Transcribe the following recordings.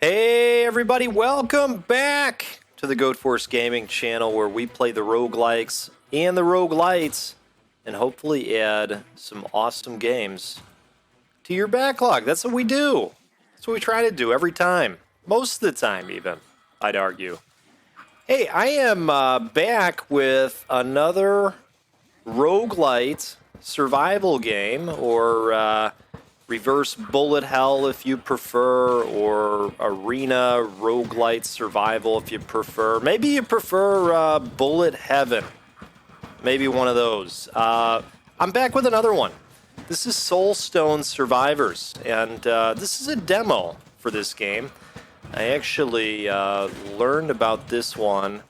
Hey everybody, welcome back to the Goat Force Gaming channel where we play the roguelikes and the roguelites and hopefully add some awesome games to your backlog. That's what we do. That's what we try to do every time. Most of the time even, I'd argue. Hey, I am back with another roguelite survival game, or reverse bullet hell if you prefer, or arena roguelite survival if you prefer. Maybe you prefer bullet heaven. Maybe one of those. I'm back with another one. This is Soulstone Survivors, and this is a demo for this game. I actually learned about this one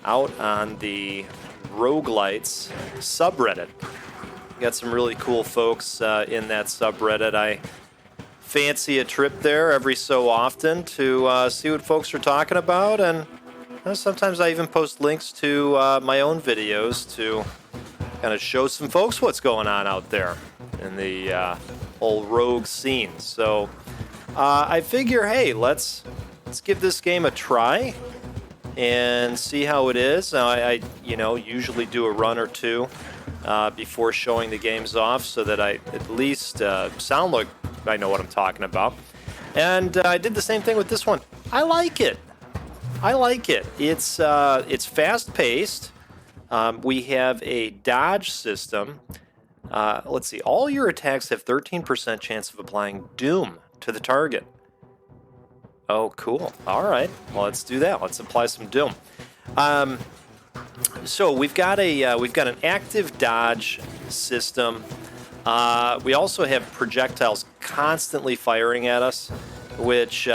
out on the Roguelites subreddit. Got some really cool folks in that subreddit. I fancy a trip there every so often to see what folks are talking about, and sometimes I even post links to my own videos to kind of show some folks what's going on out there in the whole rogue scene. So I figure, hey, let's give this game a try and see how it is. Now, I usually do a run or two before showing the games off so that I at least sound like I know what I'm talking about. And I did the same thing with this one. I like it. It's fast-paced. We have a dodge system. Let's see. All your attacks have 13% chance of applying doom to the target. Oh, cool. All right. Well, let's do that. Let's apply some doom. So we've got an active dodge system. We also have projectiles constantly firing at us, which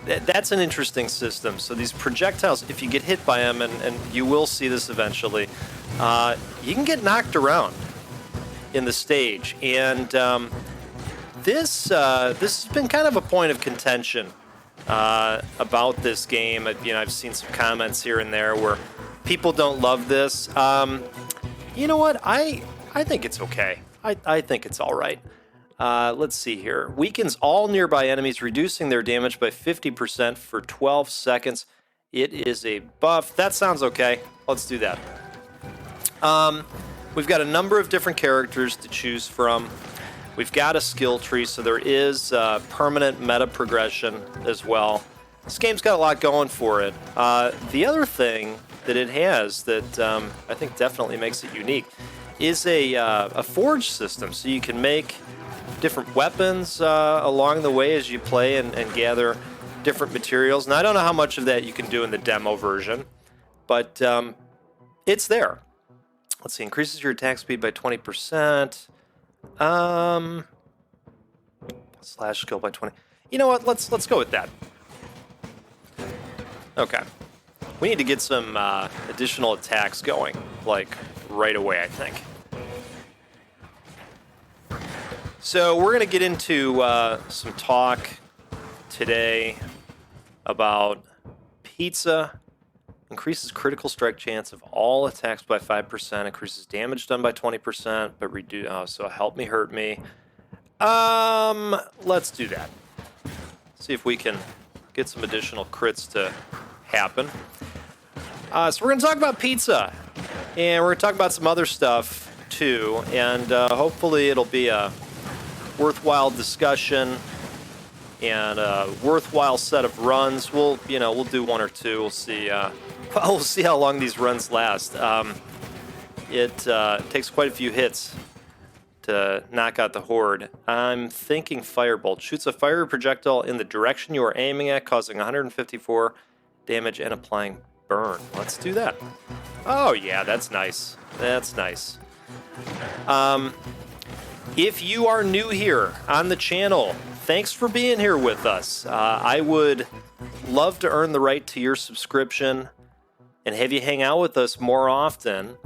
that's an interesting system. So these projectiles, if you get hit by them, and you will see this eventually, you can get knocked around in the stage. And this has been kind of a point of contention about this game. I've seen some comments here and there where people don't love this. You know what? I think it's okay. I think it's all right. Let's see here. Weakens all nearby enemies, reducing their damage by 50% for 12 seconds. It is a buff. That sounds okay. Let's do that. We've got a number of different characters to choose from. We've got a skill tree, so there is permanent meta progression as well. This game's got a lot going for it. The other thing that it has that I think definitely makes it unique is a forge system, so you can make different weapons along the way as you play and gather different materials. And I don't know how much of that you can do in the demo version, but it's there. Let's see, increases your attack speed by 20%. Slash skill by 20. You know what? Let's go with that. Okay. We need to get some additional attacks going, like right away, I think. So we're going to get into some talk today about pizza. Increases critical strike chance of all attacks by 5%. Increases damage done by 20%, but reduce. So help me, hurt me. Let's do that. See if we can get some additional crits to happen. So we're going to talk about pizza, and we're going to talk about some other stuff too, and hopefully it'll be a worthwhile discussion and a worthwhile set of runs. We'll do one or two. We'll see. We'll see how long these runs last. It takes quite a few hits to knock out the horde. I'm thinking Firebolt. Shoots a fiery projectile in the direction you are aiming at, causing 154 damage and applying burn. Let's do that. Oh, yeah, that's nice. That's nice. If you are new here on the channel, thanks for being here with us. I would love to earn the right to your subscription and have you hang out with us more often.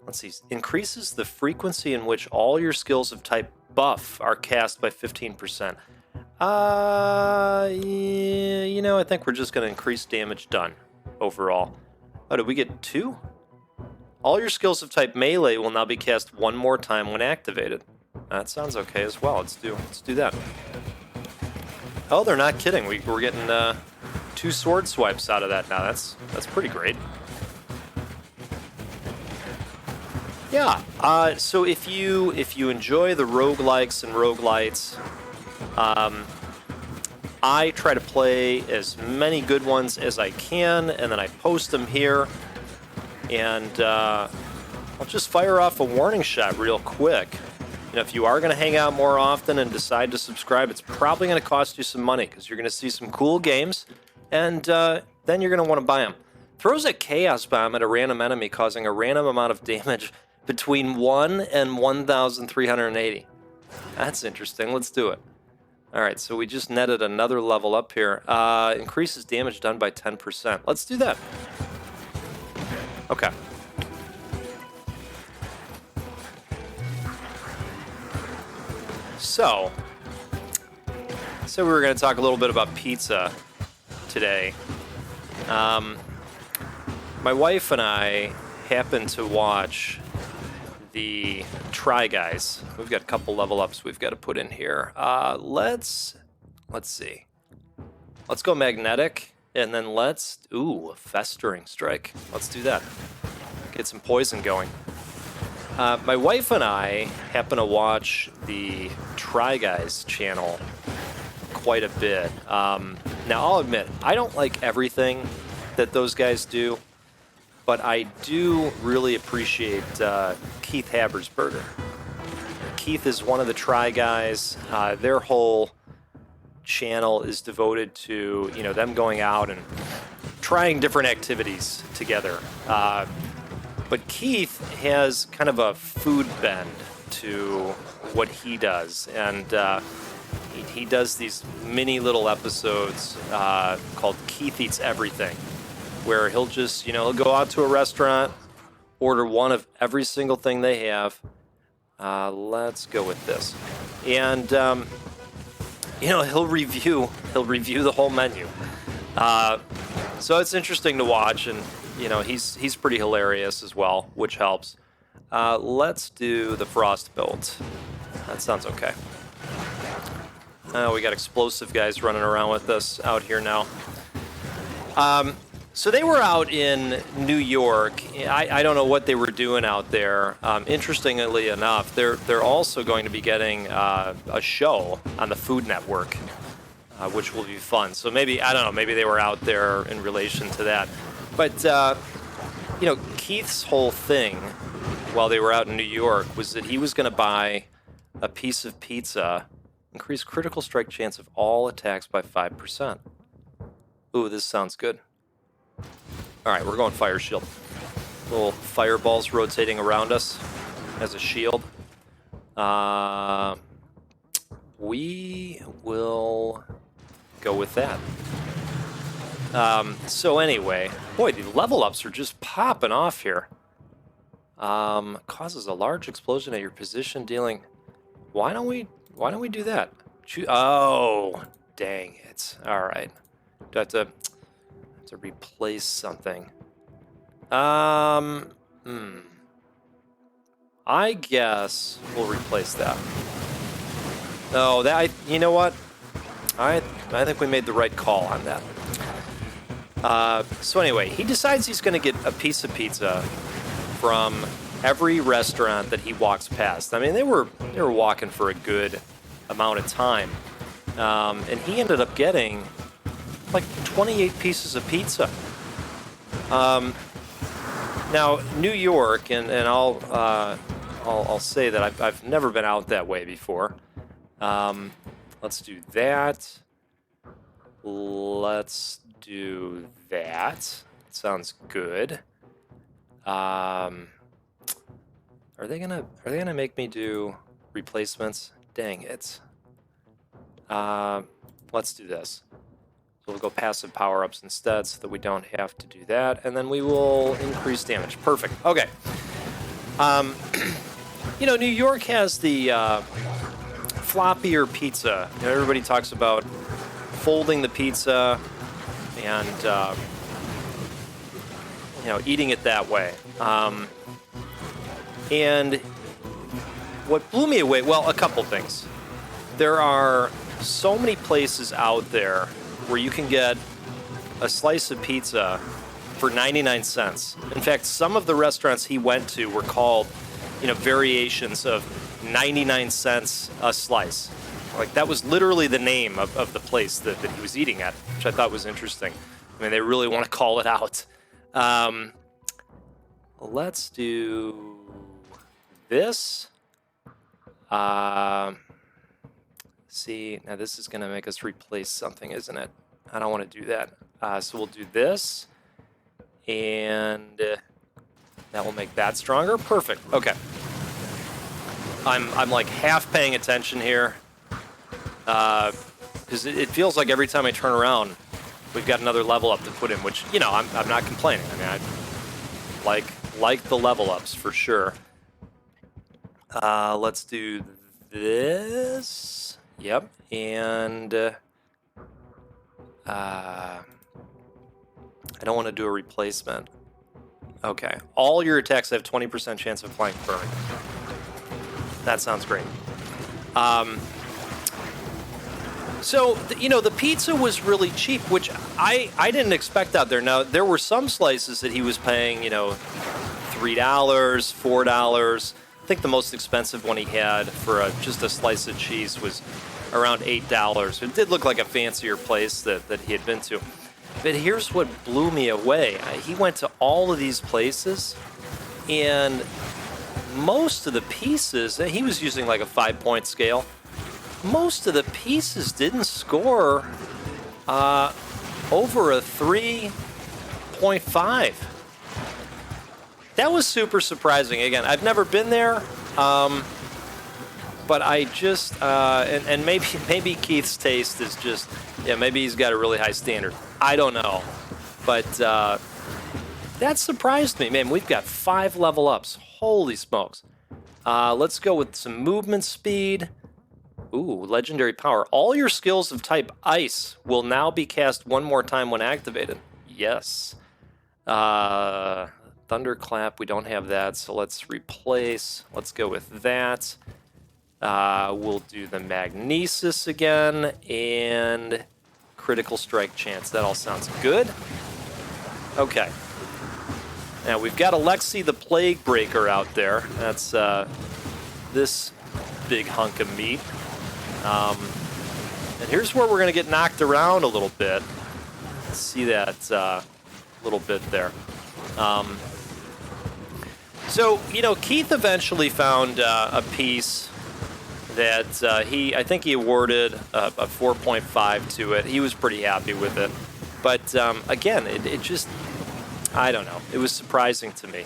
Let's see. Increases the frequency in which all your skills of type buff are cast by 15%. I think we're just going to increase damage done overall. Oh, did we get 2? All your skills of type melee will now be cast one more time when activated. That sounds okay as well. Let's do that. Oh, they're not kidding. We're getting 2 sword swipes out of that now. That's pretty great. Yeah. So if you enjoy the roguelikes and roguelites, I try to play as many good ones as I can, and then I post them here. And I'll just fire off a warning shot real quick. If you are going to hang out more often and decide to subscribe, it's probably going to cost you some money because you're going to see some cool games, and then you're going to want to buy them. Throws a Chaos Bomb at a random enemy, causing a random amount of damage between 1 and 1,380. That's interesting. Let's do it. All right, so we just netted another level up here. Increases damage done by 10%. Let's do that. Okay. So we were going to talk a little bit about pizza today. My wife and I happened to watch the Try Guys. We've got a couple level ups we've got to put in here. Let's see. Let's go magnetic, and then festering strike. Let's do that. Get some poison going. My wife and I happen to watch the Try Guys channel quite a bit. Now, I'll admit, I don't like everything that those guys do, but I do really appreciate Keith Habersberger. Keith is one of the Try Guys. Their whole channel is devoted to them going out and trying different activities together. But Keith has kind of a food bend to what he does, and he does these mini little episodes called Keith Eats Everything, where he'll just, he'll go out to a restaurant, order one of every single thing they have. Let's go with this. And, he'll review the whole menu. So it's interesting to watch, and he's pretty hilarious as well, which helps. Let's do the Frostbolt. That sounds okay. We got explosive guys running around with us out here now. So they were out in New York. I don't know what they were doing out there. Interestingly enough, they're also going to be getting a show on the Food Network, which will be fun. So maybe, I don't know, maybe they were out there in relation to that. But, Keith's whole thing while they were out in New York was that he was going to buy a piece of pizza, increase critical strike chance of all attacks by 5%. Ooh, this sounds good. All right, we're going Fire Shield. Little fireballs rotating around us as a shield. We will go with that. So anyway, boy, the level ups are just popping off here. Causes a large explosion at your position, dealing. Why don't we do that? Oh, dang it! All right, do I have to replace something? I guess we'll replace that. Oh, you know what? I think we made the right call on that. So anyway, he decides he's going to get a piece of pizza from every restaurant that he walks past. I mean, they were walking for a good amount of time, and he ended up getting like 28 pieces of pizza. Now, New York, and I'll say that I've never been out that way before. Let's do that. Let's do that. Sounds good. Are they gonna make me do replacements? Dang it. Let's do this. So we'll go passive power-ups instead so that we don't have to do that. And then we will increase damage. Perfect. Okay. New York has the floppier pizza. Everybody talks about folding the pizza and, eating it that way. And what blew me away, well, a couple things. There are so many places out there where you can get a slice of pizza for 99 cents. In fact, some of the restaurants he went to were called, variations of 99 cents a slice. Like, that was literally the name of the place that he was eating at, which I thought was interesting. I mean, they really want to call it out. Let's do this. See, now this is going to make us replace something, isn't it? I don't want to do that. So we'll do this. And that will make that stronger. Perfect. Okay. I'm like half paying attention here. Because it feels like every time I turn around, we've got another level up to put in, which, I'm not complaining. I mean, I like the level ups for sure. Let's do this. Yep. And I don't want to do a replacement. Okay. All your attacks have 20% chance of flying burn. That sounds great. So, the pizza was really cheap, which I didn't expect out there. Now, there were some slices that he was paying, $3, $4. I think the most expensive one he had for just a slice of cheese was around $8. It did look like a fancier place that he had been to. But here's what blew me away. He went to all of these places, and most of the pieces, he was using like a 5-point scale, most of the pieces didn't score over a 3.5. That was super surprising. Again, I've never been there, but I just, and maybe Keith's taste is just, maybe he's got a really high standard. I don't know, but that surprised me. Man, we've got 5 level ups. Holy smokes. Let's go with some movement speed. Ooh, legendary power. All your skills of type ice will now be cast one more time when activated. Yes. Thunderclap, we don't have that, so let's replace. Let's go with that. We'll do the Magnesis again, and critical strike chance. That all sounds good. Okay. Now, we've got Alexi the Plague Breaker out there. That's this big hunk of meat. And here's where we're going to get knocked around a little bit. See that little bit there. So, Keith eventually found a piece that I think he awarded a 4.5 to it. He was pretty happy with it. But again, it just, I don't know. It was surprising to me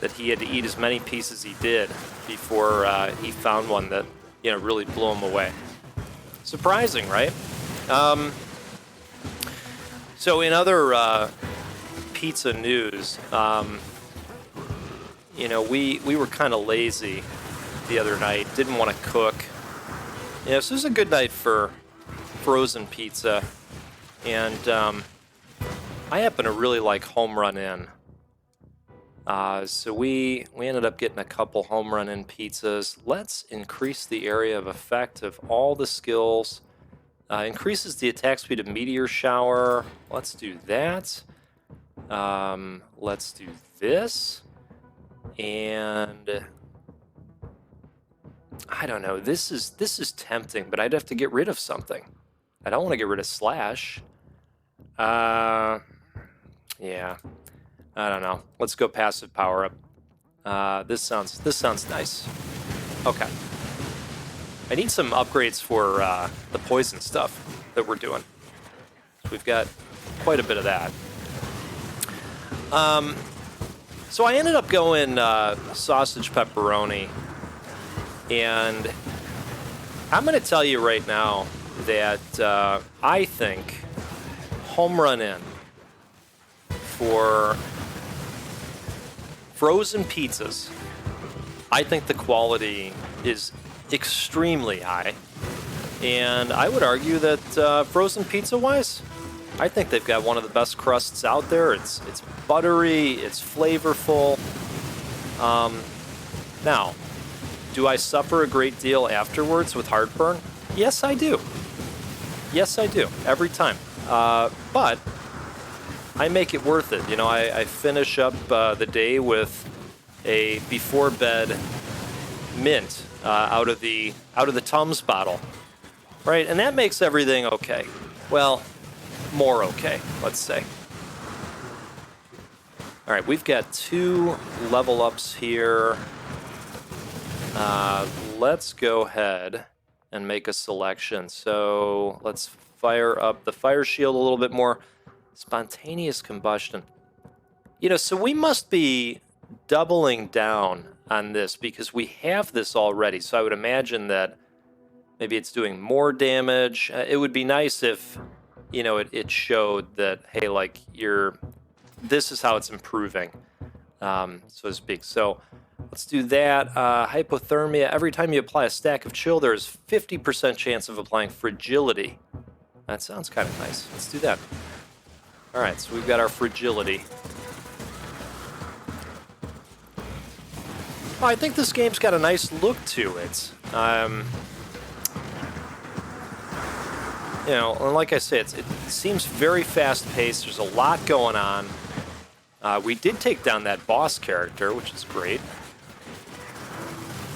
that he had to eat as many pieces he did before he found one that, really blew him away. Surprising, right? So in other pizza news, we were kind of lazy the other night. Didn't want to cook. So it was a good night for frozen pizza. And I happen to really like Home Run Inn. So we ended up getting a couple Home Run Inn pizzas. Let's increase the area of effect of all the skills. Increases the attack speed of Meteor Shower. Let's do that. Let's do this. And I don't know. This is tempting, but I'd have to get rid of something. I don't want to get rid of Slash. Yeah. I don't know. Let's go passive power up. This sounds nice. Okay. I need some upgrades for the poison stuff that we're doing. We've got quite a bit of that. So I ended up going sausage pepperoni, and I'm going to tell you right now that I think Home Run Inn for frozen pizzas, I think the quality is extremely high, and I would argue that frozen pizza-wise, I think they've got one of the best crusts out there. It's buttery, it's flavorful. Now, do I suffer a great deal afterwards with heartburn? Yes, I do. Yes, I do. Every time. But I make it worth it. You know, I finish up the day with a before bed mint out of the Tums bottle, right? And that makes everything okay. Well, more okay, let's say. All right, we've got 2 level ups here. Let's go ahead and make a selection. So let's fire up the fire shield a little bit more. Spontaneous combustion. You know, so we must be doubling down on this because we have this already. So I would imagine that maybe it's doing more damage. It would be nice if, you know, it showed that, hey, like this is how it's improving, so to speak. So let's do that. Hypothermia. Every time you apply a stack of chill, there's 50% chance of applying fragility. That sounds kind of nice. Let's do that. All right, so we've got our fragility. Oh, I think this game's got a nice look to it. You know, and like I said, it seems very fast-paced. There's a lot going on. We did take down that boss character, which is great.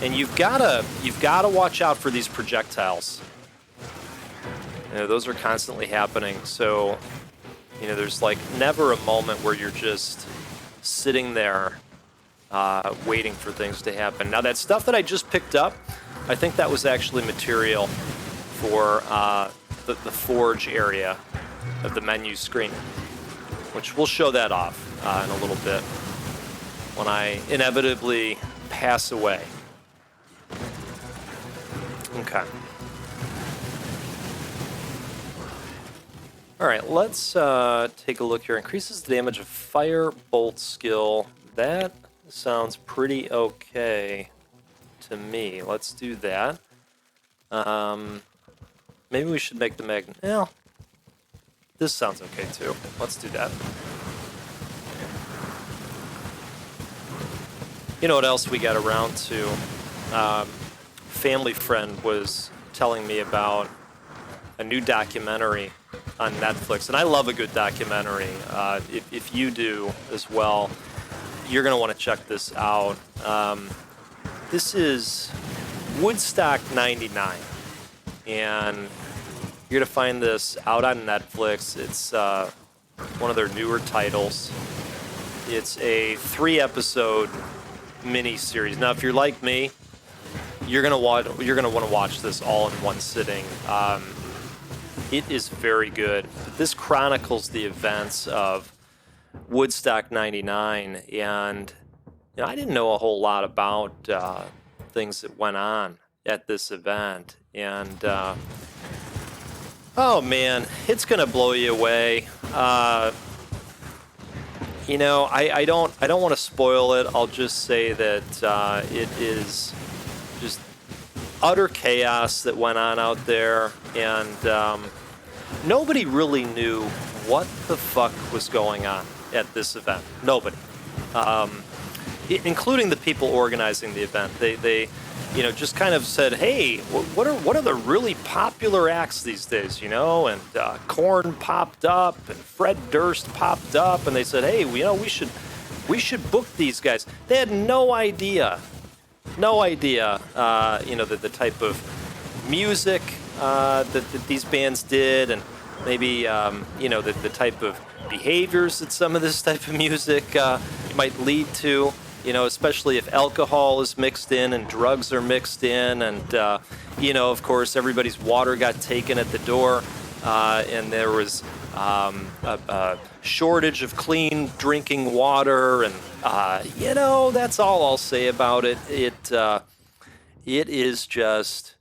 And you've gotta watch out for these projectiles. You know, those are constantly happening. So, you know, there's like never a moment where you're just sitting there waiting for things to happen. Now, that stuff that I just picked up, I think that was actually material for the forge area of the menu screen, which we'll show that off in a little bit when I inevitably pass away. Okay. All right, let's take a look here. Increases the damage of fire bolt skill. That sounds pretty okay to me. Let's do that. Maybe we should make the magnet. Well, this sounds okay too. Let's do that. You know what else we got around to? Family friend was telling me about a new documentary on Netflix, and I love a good documentary. If you do as well, you're going to want to check this out. This is Woodstock 99, and you're going to find this out on Netflix. It's one of their newer titles. It's a 3-episode mini-series. Now, if you're like me, you're going to want to watch this all in one sitting. It is very good. This chronicles the events of Woodstock 99, and you know, I didn't know a whole lot about things that went on at this event, and oh man, it's gonna blow you away. You know, I don't want to spoil it. I'll just say that it is just utter chaos that went on out there, and nobody really knew what the fuck was going on at this event. Nobody, including the people organizing the event. They you know, just kind of said, hey, what are the really popular acts these days, you know? And Korn popped up, and Fred Durst popped up, and they said, hey, you know, we should book these guys. They had no idea, you know, the type of music that these bands did, and maybe you know, the type of behaviors that some of this type of music might lead to. You know, especially if alcohol is mixed in and drugs are mixed in, and you know, of course, everybody's water got taken at the door, and there was a shortage of clean drinking water, and you know, that's all I'll say about it. It is just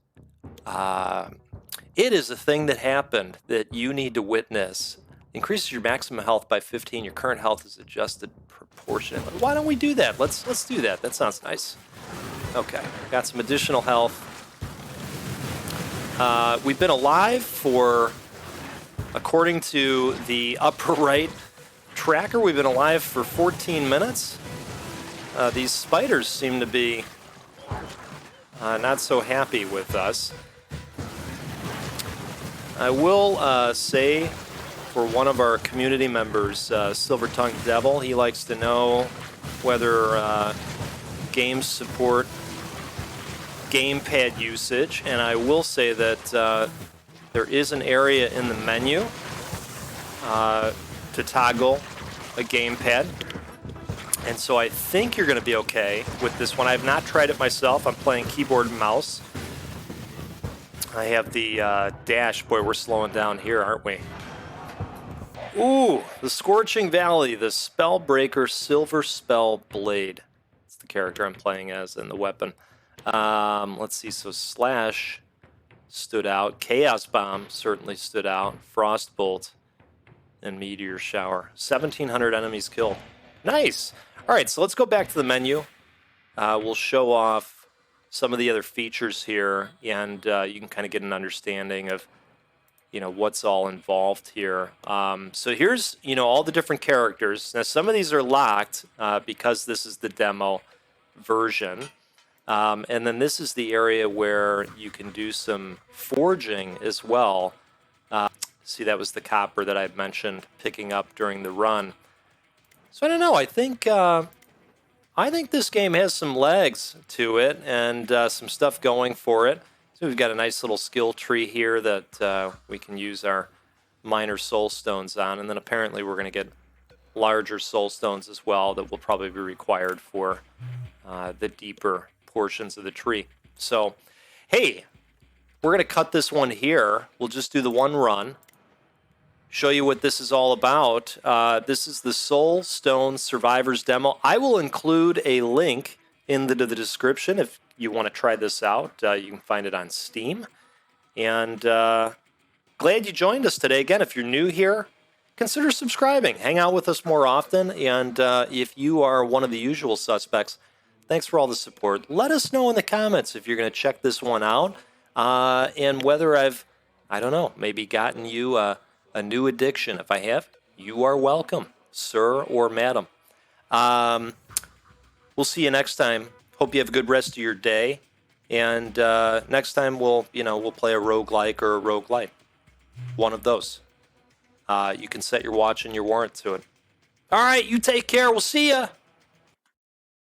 it is a thing that happened that you need to witness. Increases your maximum health by 15. Your current health is adjusted proportionately. Why don't we do that? Let's do that. That sounds nice. Okay, got some additional health. We've been alive for, according to the upper right tracker, we've been alive for 14 minutes. These spiders seem to be not so happy with us. I will say for one of our community members, Silver Tongue Devil, he likes to know whether games support gamepad usage, and I will say that there is an area in the menu to toggle a gamepad, and so I think you're going to be okay with this one. I have not tried it myself. I'm playing keyboard and mouse. I have the dash. Boy, we're slowing down here, aren't we? Ooh, the Scorching Valley, the Spellbreaker Silver Spell Blade. That's the character I'm playing as and the weapon. Let's see, so Slash stood out. Chaos Bomb certainly stood out. Frostbolt and Meteor Shower. 1,700 enemies killed. Nice! All right, so let's go back to the menu. We'll show off some of the other features here, and you can kind of get an understanding of what's all involved here. So here's, all the different characters. Now, some of these are locked because this is the demo version. And then this is the area where you can do some forging as well. See, that was the copper that I mentioned picking up during the run. So I don't know. I think this game has some legs to it and some stuff going for it. So we've got a nice little skill tree here that we can use our minor soulstones on, and then apparently we're going to get larger soulstones as well that will probably be required for the deeper portions of the tree. So, hey, we're going to cut this one here. We'll just do the one run, show you what this is all about. This is the Soulstone Survivors demo. I will include a link in the description if you want to try this out. You can find it on Steam. And glad you joined us today. Again, if you're new here, consider subscribing. Hang out with us more often. And if you are one of the usual suspects, thanks for all the support. Let us know in the comments if you're going to check this one out. And whether I don't know, maybe gotten you a new addiction. If I have, you are welcome, sir or madam. We'll see you next time. Hope you have a good rest of your day. And next time we'll play a roguelike or a roguelite. One of those. You can set your watch and your warrant to it. All right, you take care. We'll see ya.